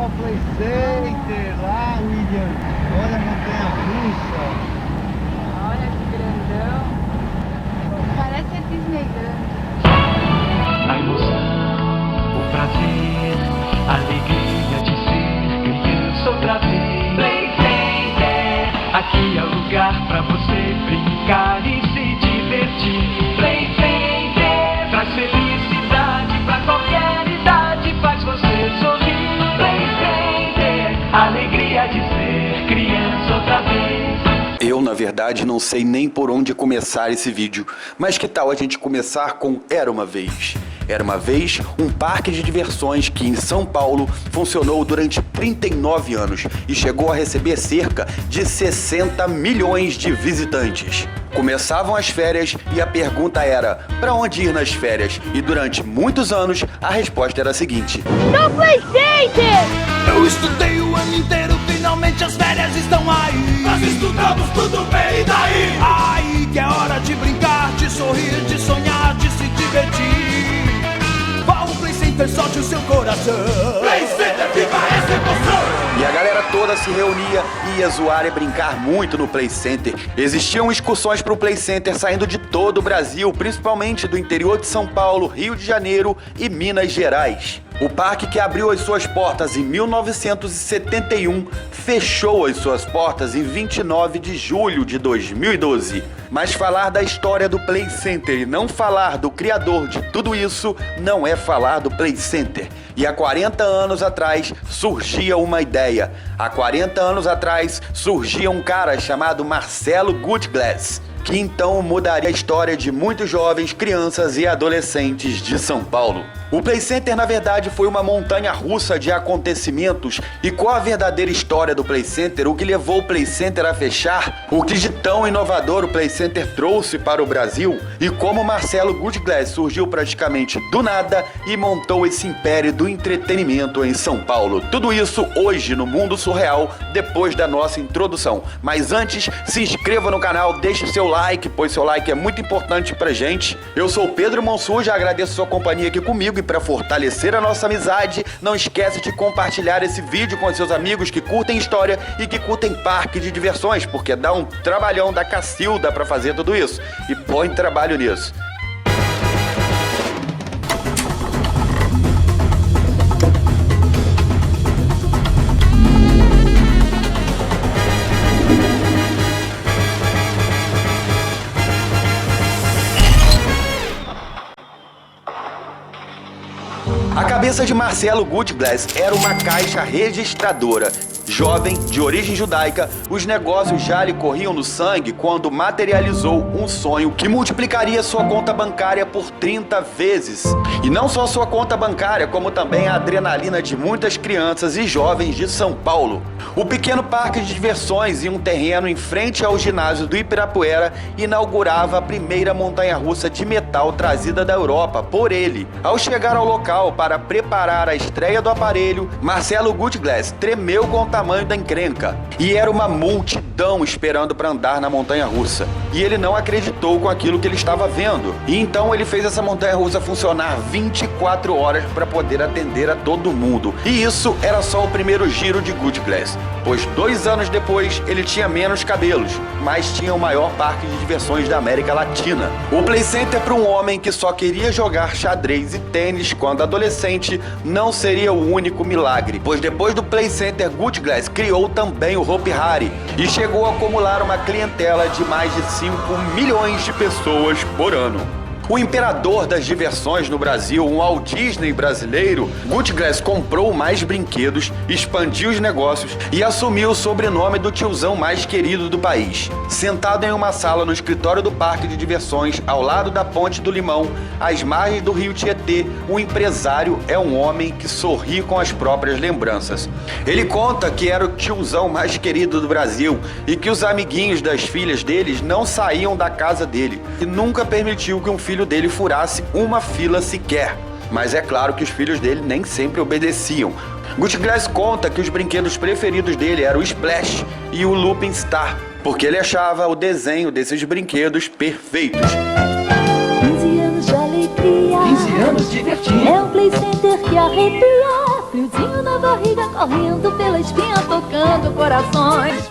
o Play Center lá, William. Olha a montanha-russa. Olha que grandão. Parece a Disneyland. A emoção, o prazer, a alegria de ser criança outra vez. Play Center, aqui é o lugar pra você brincar e se divertir. Play Center, traz felicidade pra qualquer idade, faz você sorrir. Play Center, alegria de ser criança outra vez. Eu, na verdade, não sei nem por onde começar esse vídeo, mas que tal a gente começar com Era Uma Vez? Era uma vez um parque de diversões que em São Paulo funcionou durante 39 anos e chegou a receber cerca de 60 milhões de visitantes. Começavam as férias e a pergunta era: para onde ir nas férias? E durante muitos anos a resposta era a seguinte: No Play Center! Eu estudei o ano inteiro, finalmente as férias estão aí. Nós estudamos tudo bem, e daí? Aí que é hora de brincar, de sorrir, de sonhar, de se divertir. Vá ao Play Center, solte o seu coração. Play Center, viva essa emoção! E a galera toda se reunia e ia zoar e brincar muito no Play Center. Existiam excursões para o Play Center saindo de todo o Brasil, principalmente do interior de São Paulo, Rio de Janeiro e Minas Gerais. O parque, que abriu as suas portas em 1971, fechou as suas portas em 29 de julho de 2012. Mas falar da história do Play Center e não falar do criador de tudo isso não é falar do Play Center. E há 40 anos atrás surgia uma ideia. Há 40 anos atrás surgia um cara chamado Marcelo Gutglass, que então mudaria a história de muitos jovens, crianças e adolescentes de São Paulo. O Play Center, na verdade, foi uma montanha-russa de acontecimentos. E qual a verdadeira história do Play Center? O que levou o Play Center a fechar? O que de tão inovador o Play Center trouxe para o Brasil? E como Marcelo Gutglass surgiu praticamente do nada e montou esse império do entretenimento em São Paulo? Tudo isso hoje no Mundo Surreal, depois da nossa introdução. Mas antes, se inscreva no canal, deixe seu like, pois seu like é muito importante pra gente. Eu sou o Pedro Monsur, já agradeço sua companhia aqui comigo. E para fortalecer a nossa amizade, não esquece de compartilhar esse vídeo com seus amigos que curtem história e que curtem parque de diversões, porque dá um trabalhão da cacilda para fazer tudo isso. E põe trabalho nisso. A cabeça de Marcelo Gutglass era uma caixa registradora. Jovem, de origem judaica, os negócios já lhe corriam no sangue quando materializou um sonho que multiplicaria sua conta bancária por 30 vezes. E não só sua conta bancária, como também a adrenalina de muitas crianças e jovens de São Paulo. O pequeno parque de diversões, em um terreno em frente ao ginásio do Ibirapuera, inaugurava a primeira montanha-russa de metal trazida da Europa por ele. Ao chegar ao local para preparar a estreia do aparelho, Marcelo Gutglass tremeu com o tamanho da encrenca. E era uma multidão esperando para andar na montanha-russa. E ele não acreditou com aquilo que ele estava vendo. E então ele fez essa montanha-russa funcionar 24 horas para poder atender a todo mundo. E isso era só o primeiro giro de Gutglass, pois 2 anos depois ele tinha menos cabelos, mas tinha o maior parque de diversões da América Latina. O Play Center, para um homem que só queria jogar xadrez e tênis quando adolescente, não seria o único milagre, pois depois do Play Center, Gutglass criou também o Hopi Hari e chegou a acumular uma clientela de mais de 5 milhões de pessoas por ano. O imperador das diversões no Brasil, um Walt Disney brasileiro, Gutglass comprou mais brinquedos, expandiu os negócios e assumiu o sobrenome do tiozão mais querido do país. Sentado em uma sala no escritório do parque de diversões, ao lado da Ponte do Limão, às margens do rio Tietê, o empresário é um homem que sorri com as próprias lembranças. Ele conta que era o tiozão mais querido do Brasil e que os amiguinhos das filhas deles não saíam da casa dele e nunca permitiu que um filho dele furasse uma fila sequer. Mas é claro que os filhos dele nem sempre obedeciam. Gutglass conta que os brinquedos preferidos dele eram o Splash e o Looping Star, porque ele achava o desenho desses brinquedos perfeitos. 15 anos de alegria, 15 anos divertindo. é um Play Center que arrepia. friozinho na barriga, correndo pela espinha, tocando corações.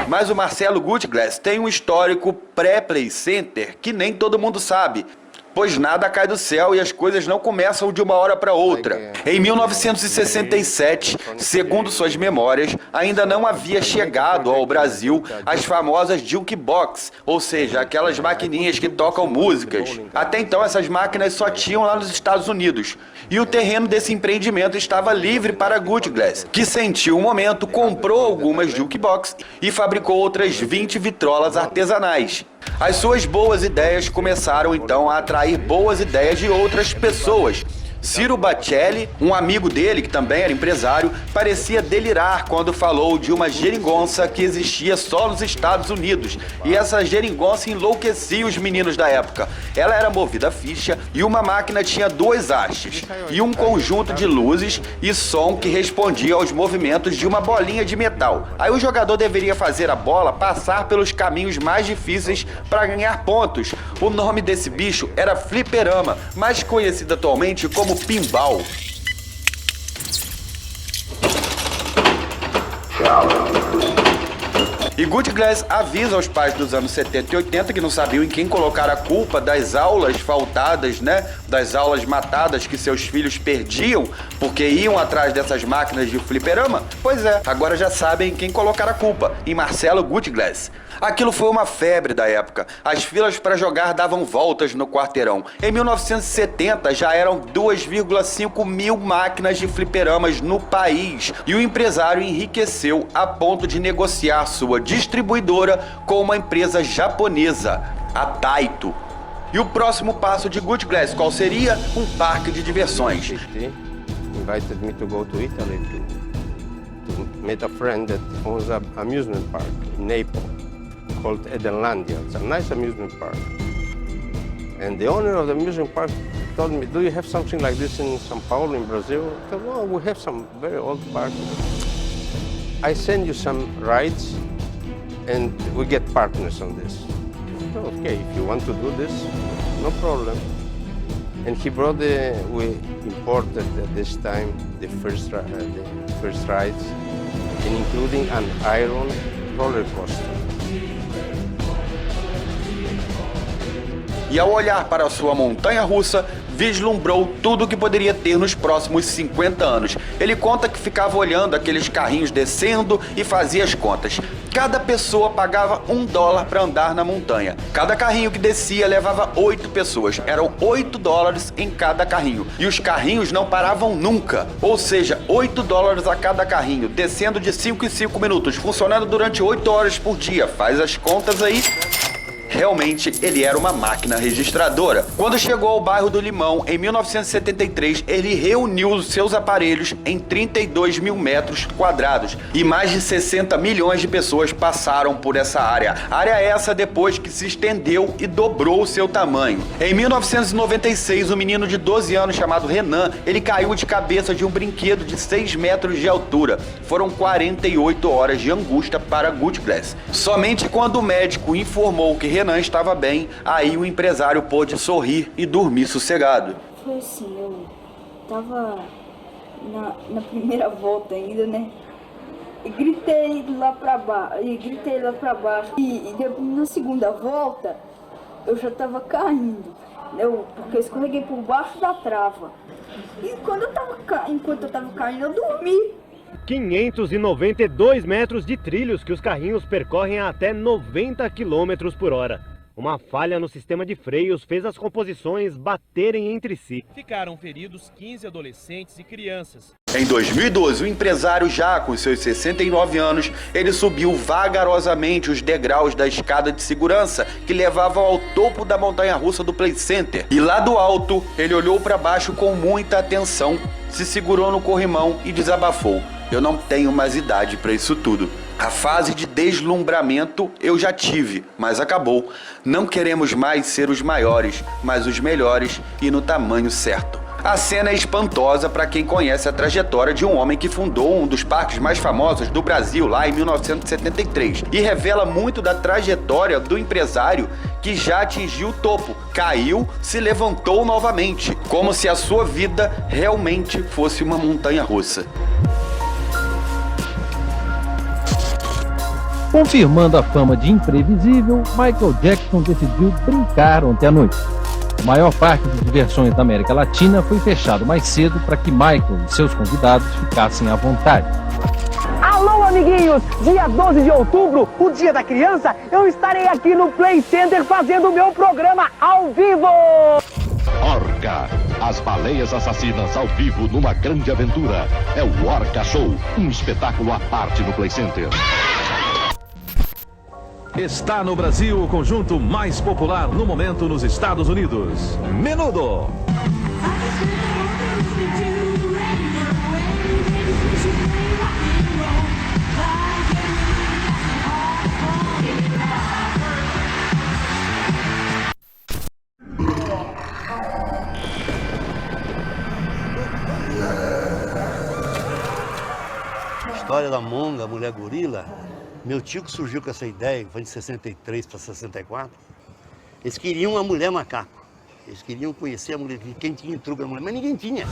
Mas o Marcelo Gutglass tem um histórico pré-Play Center que nem todo mundo sabe. Pois nada cai do céu e as coisas não começam de uma hora para outra. Em 1967, segundo suas memórias, ainda não havia chegado ao Brasil as famosas jukebox, ou seja, aquelas maquininhas que tocam músicas. Até então essas máquinas só tinham lá nos Estados Unidos. E o terreno desse empreendimento estava livre para Gutglass, que sentiu um momento, comprou algumas jukebox e fabricou outras 20 vitrolas artesanais. As suas boas ideias começaram então a atrair boas ideias de outras pessoas. Ciro Baccelli, um amigo dele, que também era empresário, parecia delirar quando falou de uma geringonça que existia só nos Estados Unidos. E essa geringonça enlouquecia os meninos da época. Ela era movida a ficha e uma máquina tinha 2 hastes e um conjunto de luzes e som que respondia aos movimentos de uma bolinha de metal. Aí o jogador deveria fazer a bola passar pelos caminhos mais difíceis para ganhar pontos. O nome desse bicho era fliperama, mais conhecido atualmente como pinball. E Gutglass avisa aos pais dos anos 70 e 80 que não sabiam em quem colocar a culpa das aulas faltadas, né? Das aulas matadas que seus filhos perdiam porque iam atrás dessas máquinas de fliperama. Pois é, agora já sabem em quem colocar a culpa, em Marcelo Gutglass. Aquilo foi uma febre da época. As filas para jogar davam voltas no quarteirão. Em 1970 já eram 2,5 mil máquinas de fliperamas no país. E o empresário enriqueceu a ponto de negociar sua distribuidora com uma empresa japonesa, a Taito. E o próximo passo de Gutglass qual seria? Um parque de diversões. Invited me to go to Italy to meet a friend that owns an amusement park in Naples called Edenlandia. It's a nice amusement park. And the owner of the amusement park told me, "Do you have something like this in São Paulo, in Brazil?" I said, "Well, we have some very old parks. I send you some rides and we get partners on this." Okay, if you want to do this, no problem. And he brought we imported at this time the first rides, and including an iron roller coaster. E ao olhar para a sua montanha-russa, vislumbrou tudo o que poderia ter nos próximos 50 anos. Ele conta que ficava olhando aqueles carrinhos descendo e fazia as contas. Cada pessoa pagava $1 para andar na montanha. Cada carrinho que descia levava 8 pessoas. Eram $8 em cada carrinho. E os carrinhos não paravam nunca. Ou seja, $8 a cada carrinho, descendo de 5 em 5 minutos, funcionando durante 8 horas por dia. Faz as contas aí. Realmente, ele era uma máquina registradora. Quando chegou ao bairro do Limão, em 1973, ele reuniu os seus aparelhos em 32 mil metros quadrados e mais de 60 milhões de pessoas passaram por essa área. Área essa depois que se estendeu e dobrou o seu tamanho. Em 1996, um menino de 12 anos chamado Renan, ele caiu de cabeça de um brinquedo de 6 metros de altura. Foram 48 horas de angústia para Gutglass. Somente quando o médico informou que Renan estava bem, aí o empresário pôde sorrir e dormir sossegado. Foi assim, eu tava na primeira volta ainda, né? E gritei lá pra baixo. E na segunda volta, eu já tava caindo. Porque eu escorreguei por baixo da trava. E enquanto eu tava caindo, eu dormi. 592 metros de trilhos que os carrinhos percorrem a até 90 km por hora. Uma falha no sistema de freios fez as composições baterem entre si. Ficaram feridos 15 adolescentes e crianças. Em 2012, o empresário já com seus 69 anos, ele subiu vagarosamente os degraus da escada de segurança que levavam ao topo da montanha-russa do Play Center. E lá do alto, ele olhou para baixo com muita atenção, se segurou no corrimão e desabafou. Eu não tenho mais idade para isso tudo. A fase de deslumbramento eu já tive, mas acabou. Não queremos mais ser os maiores, mas os melhores e no tamanho certo. A cena é espantosa para quem conhece a trajetória de um homem que fundou um dos parques mais famosos do Brasil lá em 1973 e revela muito da trajetória do empresário que já atingiu o topo, caiu, se levantou novamente, como se a sua vida realmente fosse uma montanha-russa. Confirmando a fama de imprevisível, Michael Jackson decidiu brincar ontem à noite. O maior parque de diversões da América Latina foi fechado mais cedo para que Michael e seus convidados ficassem à vontade. Alô, amiguinhos! Dia 12 de outubro, o Dia da Criança, eu estarei aqui no Play Center fazendo o meu programa ao vivo! Orca, as baleias assassinas ao vivo numa grande aventura. É o Orca Show, um espetáculo à parte no Play Center. Está no Brasil o conjunto mais popular no momento nos Estados Unidos. Menudo! História da Monga, a mulher gorila. Meu tio que surgiu com essa ideia, foi de 63 para 64. Eles queriam uma mulher macaco. Eles queriam conhecer a mulher, quem tinha truque da mulher, mas ninguém tinha.